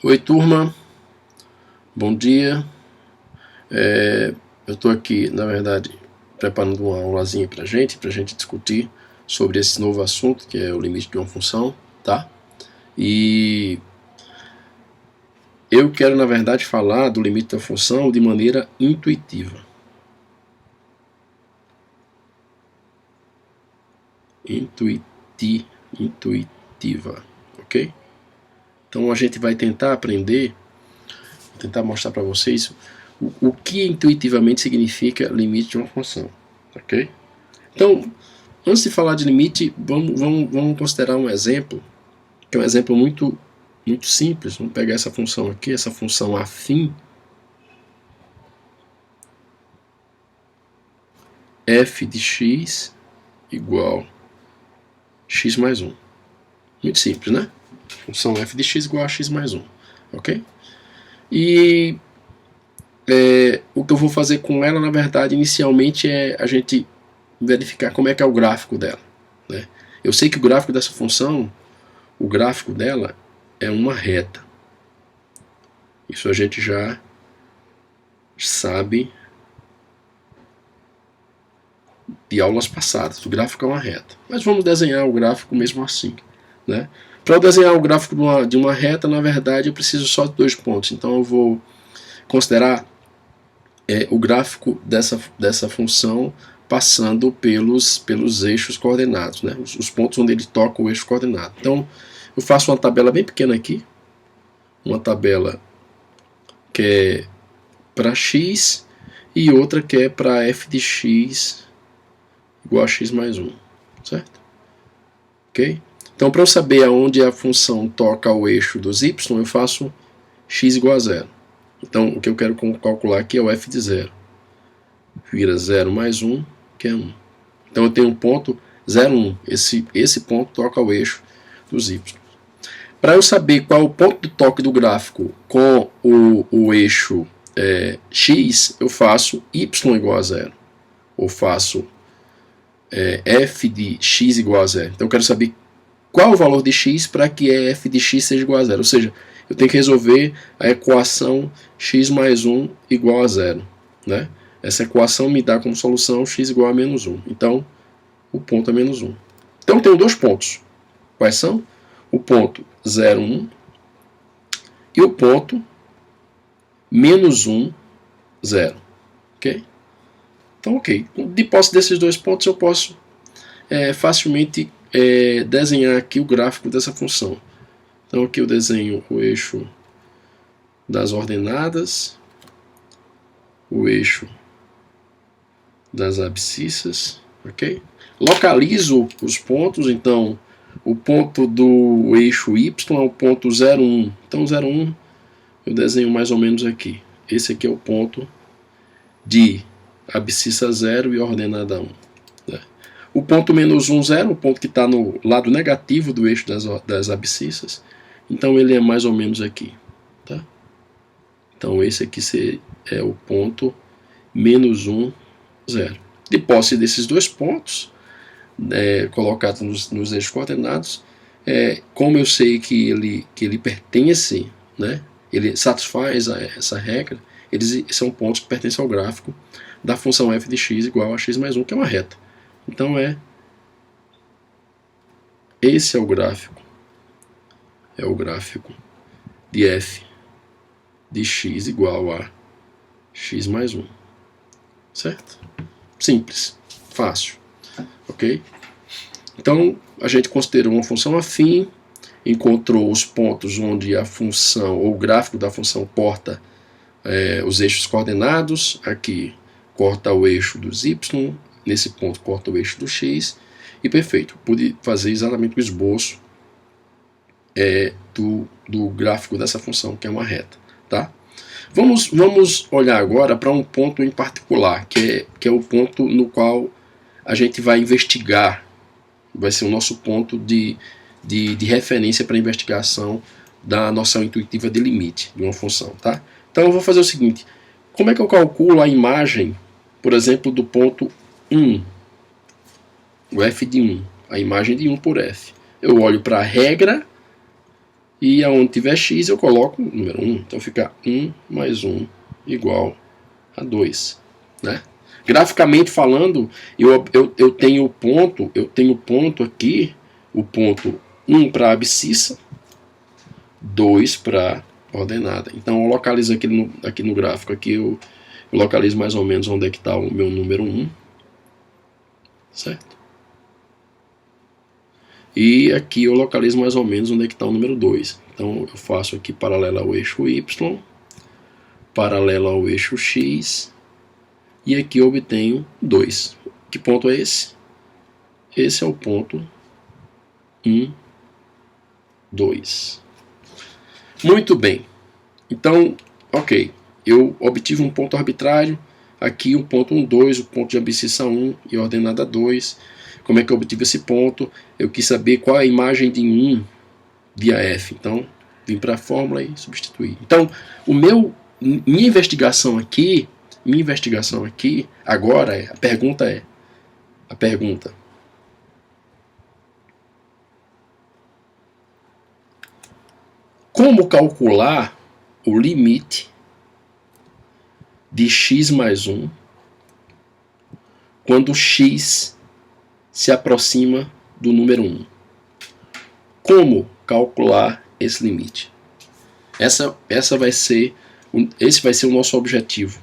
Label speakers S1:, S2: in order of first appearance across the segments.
S1: Oi, turma, bom dia. Eu estou aqui, na verdade, preparando uma aulazinha para gente discutir sobre esse novo assunto, que é o limite de uma função, tá? E eu quero, na verdade, falar do limite da função de maneira intuitiva. Intuitiva, ok? Então a gente vai tentar aprender, tentar mostrar para vocês o que intuitivamente significa limite de uma função, ok? Então, antes de falar de limite, vamos considerar um exemplo, que é um exemplo muito simples. Vamos pegar essa função aqui, essa função afim, f de x igual x mais 1. Muito simples, né? Função f de x igual a x mais 1, ok? E o que eu vou fazer com ela, na verdade, inicialmente é a gente verificar como é que é o gráfico dela, né? Eu sei que o gráfico dessa função, o gráfico dela é uma reta. Isso a gente já sabe de aulas passadas. O gráfico é uma reta. Mas vamos desenhar o gráfico mesmo assim, né? Para eu desenhar o gráfico de uma reta, na verdade, eu preciso só de 2 pontos. Então eu vou considerar o gráfico dessa função passando pelos eixos coordenados, né? Os pontos onde ele toca o eixo coordenado. Então eu faço uma tabela bem pequena aqui, uma tabela que é para x e outra que é para f de x igual a x mais 1, certo? Ok? Então, para eu saber aonde a função toca o eixo dos y, eu faço x igual a 0. Então, o que eu quero calcular aqui é o f de 0. Vira 0 mais 1, que é 1. Então, eu tenho um ponto 0, 1. Esse ponto toca o eixo dos y. Para eu saber qual é o ponto de toque do gráfico com o eixo x, eu faço y igual a 0. Ou faço f de x igual a 0. Então eu quero saber qual o valor de x para que f de x seja igual a 0. Ou seja, eu tenho que resolver a equação x mais 1 igual a 0. Né? Essa equação me dá como solução x igual a menos 1. Então, o ponto é menos 1. Então eu tenho 2 pontos. Quais são? O ponto 0, 1 e o ponto menos 1, 0. Ok? Então, ok. De posse desses 2 pontos, eu posso facilmente desenhar aqui o gráfico dessa função. Então aqui eu desenho o eixo das ordenadas, o eixo das abscissas, ok? Localizo os pontos, então o ponto do eixo y é o ponto 0, 1. Então 0, 1 eu desenho mais ou menos aqui. Esse aqui é o ponto de abscissa 0 e ordenada 1. Né? O ponto menos 1, 0, o ponto que está no lado negativo do eixo das abscissas. Então ele é mais ou menos aqui. Tá? Então esse aqui é o ponto menos 1, 0. De posse desses 2 pontos, colocados nos eixos coordenados, como eu sei que ele pertence, né, ele satisfaz essa regra, eles são pontos que pertencem ao gráfico da função f de x igual a x mais 1, que é uma reta. Então esse é o gráfico de f de x igual a x mais 1. Certo? Simples, fácil. Ok? Então, a gente considerou uma função afim, encontrou os pontos onde a função, ou o gráfico da função corta os eixos coordenados. Aqui corta o eixo dos y, nesse ponto corta o eixo do x, e perfeito. Pude fazer exatamente o esboço do gráfico dessa função, que é uma reta. Tá? Vamos olhar agora para um ponto em particular, que é o ponto no qual a gente vai investigar, vai ser o nosso ponto de referência para a investigação da noção intuitiva de limite de uma função. Tá? Então eu vou fazer o seguinte, como é que eu calculo a imagem, por exemplo, do ponto 1, o f de 1, a imagem de 1 por f? Eu olho para a regra E aonde tiver x eu coloco o número 1. Então fica 1 mais 1 igual a 2. Né? Graficamente falando, eu tenho ponto aqui, o ponto 1 para a abscissa, 2 para a ordenada. Então eu localizo aqui no gráfico, aqui eu localizo mais ou menos onde é que está o meu número 1. Certo? E aqui eu localizo mais ou menos onde é que está o número 2. Então eu faço aqui paralelo ao eixo Y, paralelo ao eixo X, e aqui eu obtenho 2. Que ponto é esse? Esse é o ponto 1, 2. Muito bem. Então, ok. Eu obtive um ponto arbitrário. Aqui o ponto 1, 2, o ponto de abscissa 1 e ordenada 2. Como é que eu obtive esse ponto? Eu quis saber qual é a imagem de 1 via F. Então, vim para a fórmula e substituí. Então, minha investigação aqui agora a pergunta como calcular o limite de x mais 1 quando x se aproxima do número 1? Como calcular esse limite? Esse vai ser o nosso objetivo.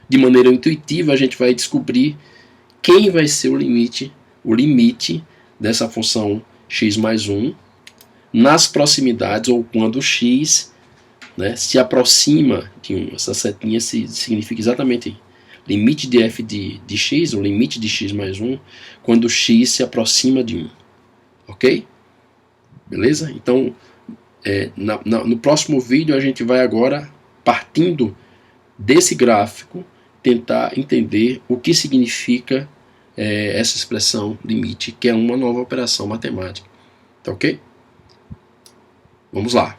S1: De maneira intuitiva, a gente vai descobrir quem vai ser o limite dessa função x mais 1 nas proximidades, ou quando x, né, se aproxima de 1. Essa setinha significa exatamente limite de f de x, o limite de x mais 1, quando x se aproxima de 1. Ok? Beleza? Então, no próximo vídeo a gente vai agora, partindo desse gráfico, tentar entender o que significa essa expressão limite, que é uma nova operação matemática. Tá ok? Vamos lá.